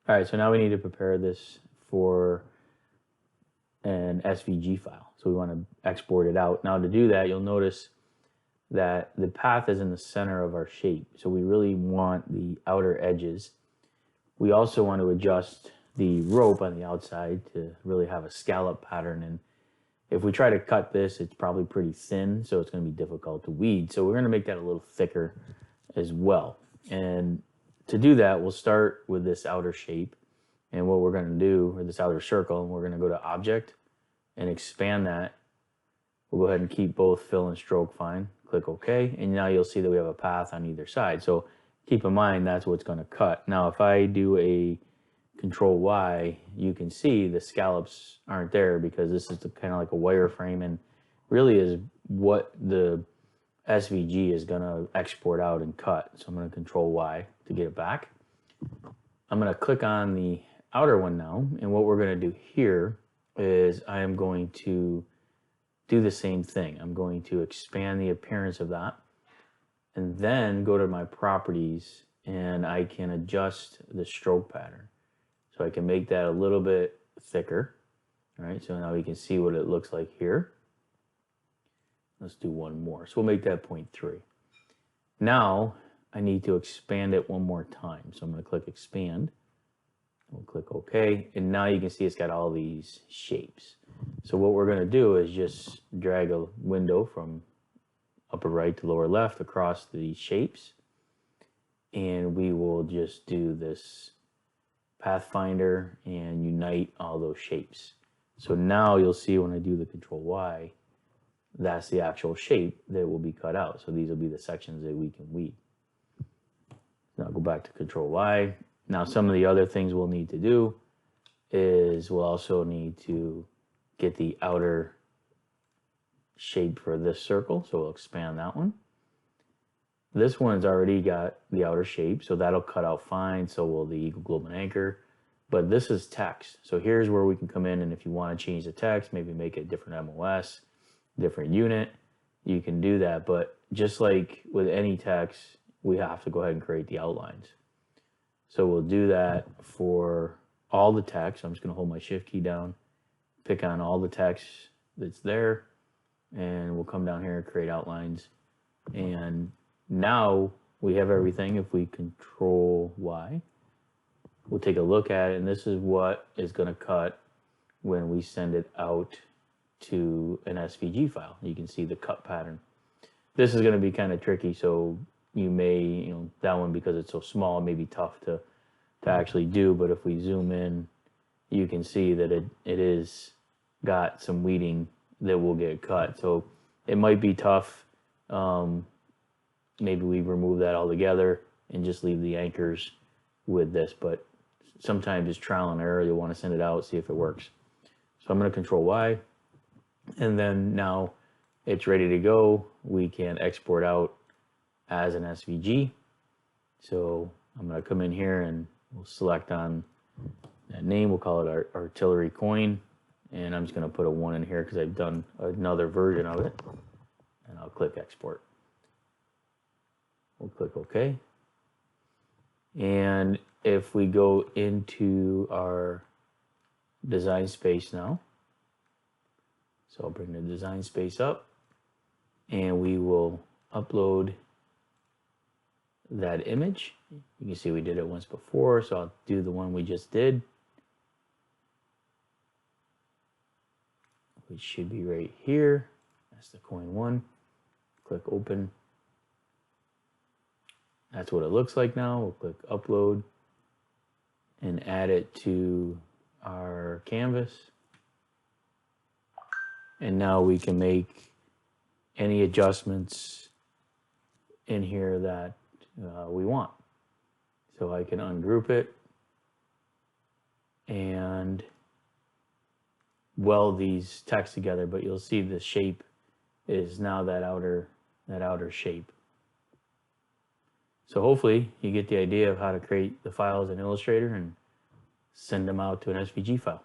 All right, so now we need to prepare this for an SVG file. So we want to export it out. Now to do that, you'll notice that the path is in the center of our shape. So we really want the outer edges. We also want to adjust the rope on the outside to really have a scallop pattern. And if we try to cut this, it's probably pretty thin, so it's going to be difficult to weed. So we're going to make that a little thicker as well. And to do that, we'll start with this outer shape. And what we're going to do, or this outer circle, and we're going to go to Object and expand that. We'll go ahead and keep both fill and stroke fine. Click OK. And now you'll see that we have a path on either side. So keep in mind that's what's going to cut. Now, if I do a Control Y, you can see the scallops aren't there because this is kind of like a wireframe and really is what the SVG is going to export out and cut. So I'm going to Control Y to get it back. I'm going to click on the outer one now, and what we're going to do here is I am going to do the same thing. I'm going to expand the appearance of that and then go to my properties and I can adjust the stroke pattern. So I can make that a little bit thicker. All right, so now we can see what it looks like here. Let's do one more. So we'll make that 0.3. Now I need to expand it one more time. So I'm going to click expand. We'll click OK. And now you can see it's got all these shapes. So what we're going to do is just drag a window from upper right to lower left across the shapes. And we will just do this pathfinder and unite all those shapes. So now you'll see when I do the Control Y, that's the actual shape that will be cut out. So these will be the sections that we can weed. Now go back to Control Y. Now some of the other things we'll need to do is we'll also need to get the outer shape for this circle. So we'll expand that one. This one's already got the outer shape, so that'll cut out fine. So will the eagle, globe, and anchor. But this is text. So here's where we can come in, and if you want to change the text, maybe make it a different MOS, different unit, you can do that. But just like with any text, we have to go ahead and create the outlines. So we'll do that for all the text. I'm just going to hold my Shift key down, pick on all the text that's there, and we'll come down here and create outlines. And now we have everything. If we Control Y, we'll take a look at it, and this is what is going to cut when we send it out to an SVG file. You can see the cut pattern. This is going to be kind of tricky, so you may, that one, because it's so small, it may be tough to actually do, but if we zoom in, you can see that it is got some weeding that will get cut. So it might be tough. Maybe we remove that altogether and just leave the anchors with this, but sometimes it's trial and error. You'll want to send it out, see if it works. So I'm going to Control Y, and then now it's ready to go. We can export out as an SVG. So I'm going to come in here and we'll select on that name. We'll call it our artillery coin. And I'm just going to put a 1 in here because I've done another version of it. And I'll click export. We'll click OK. And if we go into our design space now, so I'll bring the design space up and we will upload that image. You can see we did it once before, so I'll do the one we just did, which should be right here. That's the coin one. Click open. That's what it looks like now. We'll click upload and add it to our canvas. And now we can make any adjustments in here that we want. So I can ungroup it and weld these text together, but you'll see the shape is now that outer shape. So hopefully you get the idea of how to create the files in Illustrator and send them out to an SVG file.